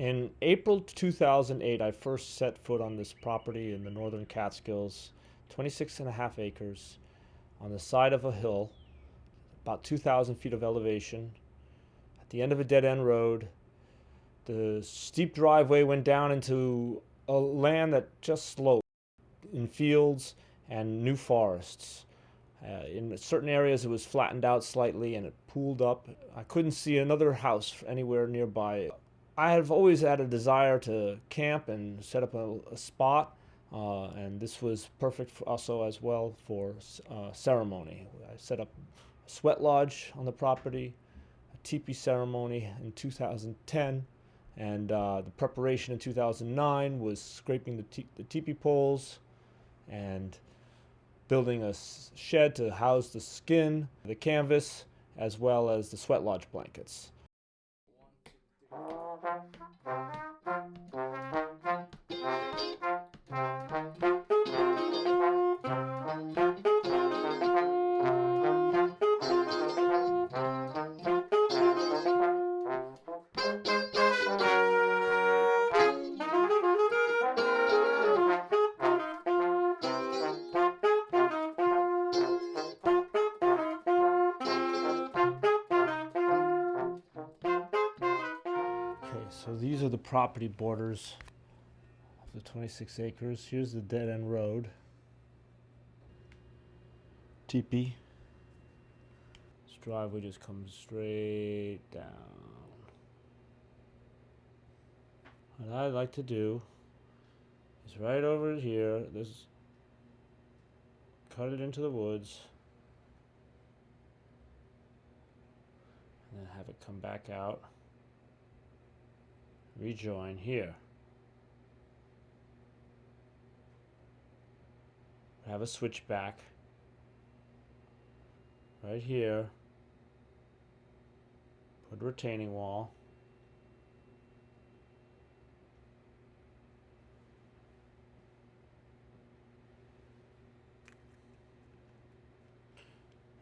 In April 2008, I first set foot on this property in the northern Catskills, 26 and a half acres, on the side of a hill, about 2,000 feet of elevation, at the end of a dead-end road. The steep driveway went down into a land that just sloped in fields and new forests. In certain areas, it was flattened out slightly and it pooled up. I couldn't see another house anywhere nearby. I have always had a desire to camp and set up a spot, and this was perfect for also as well for ceremony. I set up a sweat lodge on the property, a teepee ceremony in 2010, and the preparation in 2009 was scraping the teepee poles and building a shed to house the skin, the canvas, as well as the sweat lodge blankets. Okay, so these are the property borders of the 26 acres. Here's the dead end road. Teepee. This driveway just comes straight down. What I'd like to do is right over here, cut it into the woods, and then have it come back out, rejoin here. Have a switchback right here, put a retaining wall,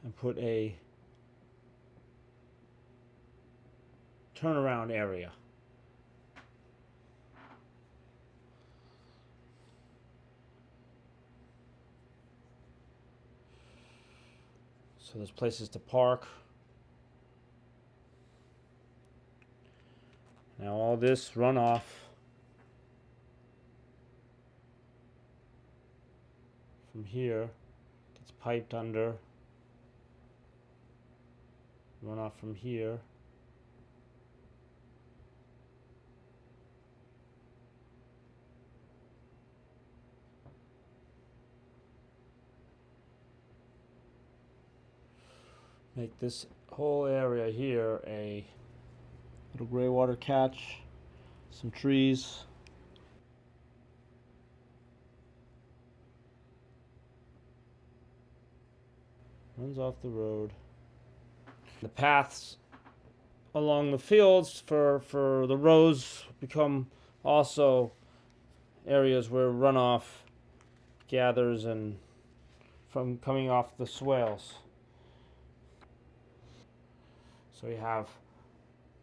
and put a turnaround area. So there's places to park. Now all this runoff from here gets piped under. Runoff from here make this whole area here a little gray water catch, some trees. Runs off the road. The paths along the fields for the rows become also areas where runoff gathers and from coming off the swales. So we have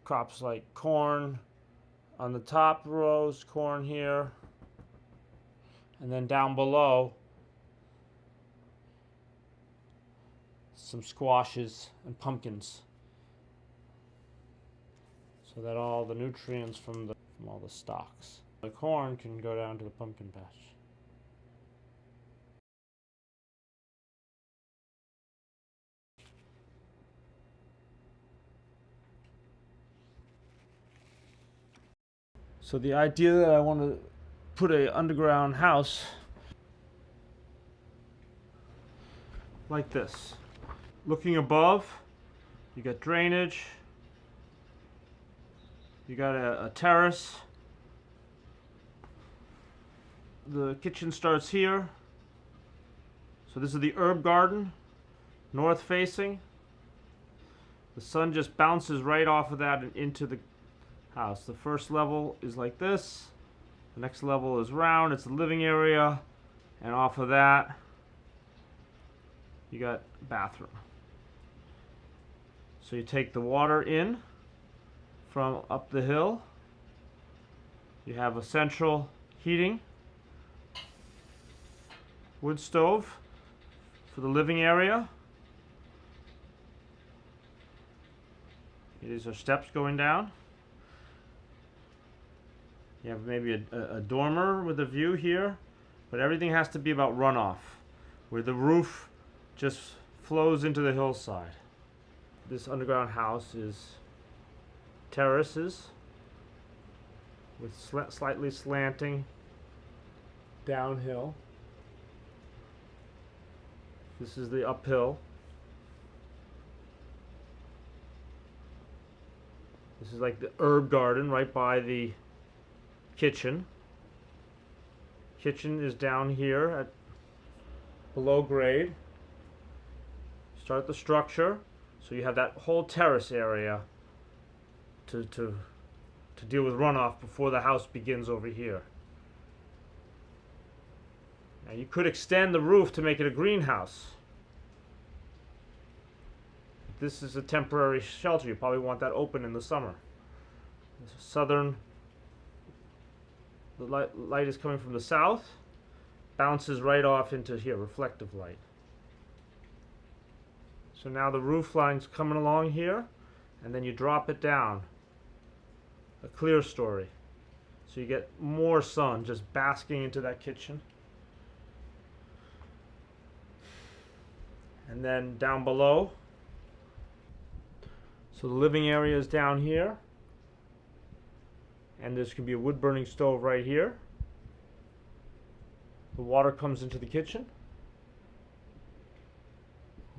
crops like corn on the top rows, corn here, and then down below some squashes and pumpkins, so that all the nutrients from all the stalks. The corn can go down to the pumpkin patch. So the idea that I want to put an underground house like this. Looking above, you got drainage, you got a terrace. The kitchen starts here. So this is the herb garden, north facing. The sun just bounces right off of that and into the house. The first level is like this. The next level is round. It's the living area. And off of that, you got bathroom. So you take the water in from up the hill, You have a central heating, wood stove for the living area. These are steps going down. You have maybe a dormer with a view here, but everything has to be about runoff, where the roof just flows into the hillside. This underground house is terraces with slightly slanting downhill. This is the uphill. This is like the herb garden right by the kitchen. Kitchen is down here at below grade. Start the structure, so you have that whole terrace area to deal with runoff before the house begins over here. Now you could extend the roof to make it a greenhouse. This is a temporary shelter. You probably want that open in the summer. Southern, the light is coming from the south, bounces right off into here, reflective light. So now the roof line's coming along here, and then you drop it down. A clear story. So you get more sun just basking into that kitchen. And then down below, so the living area is down here, and there's going to be a wood burning stove right here. The water comes into the kitchen.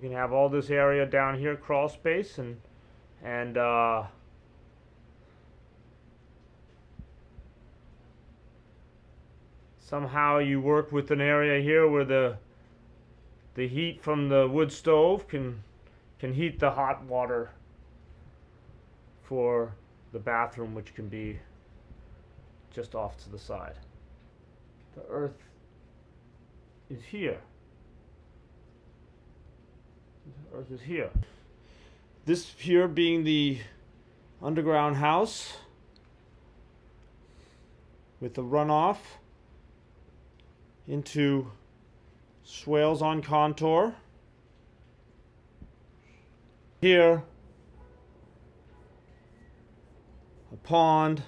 You can have all this area down here, crawl space, and somehow you work with an area here where the heat from the wood stove can heat the hot water for the bathroom, which can be just off to the side. The earth is here. The earth is here. This here being the underground house with the runoff into swales on contour. Here, a pond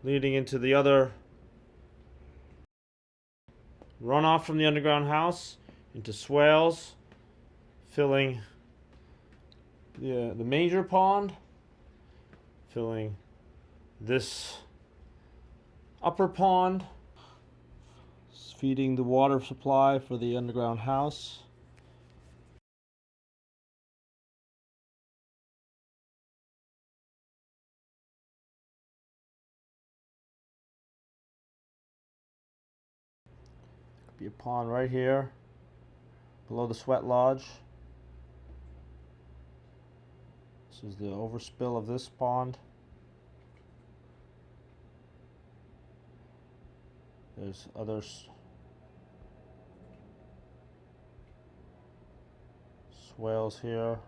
leading into the other runoff from the underground house into swales, filling the major pond, filling this upper pond, feeding the water supply for the underground house. Could be a pond right here below the sweat lodge. This is the overspill of this pond. There's others. Swales here.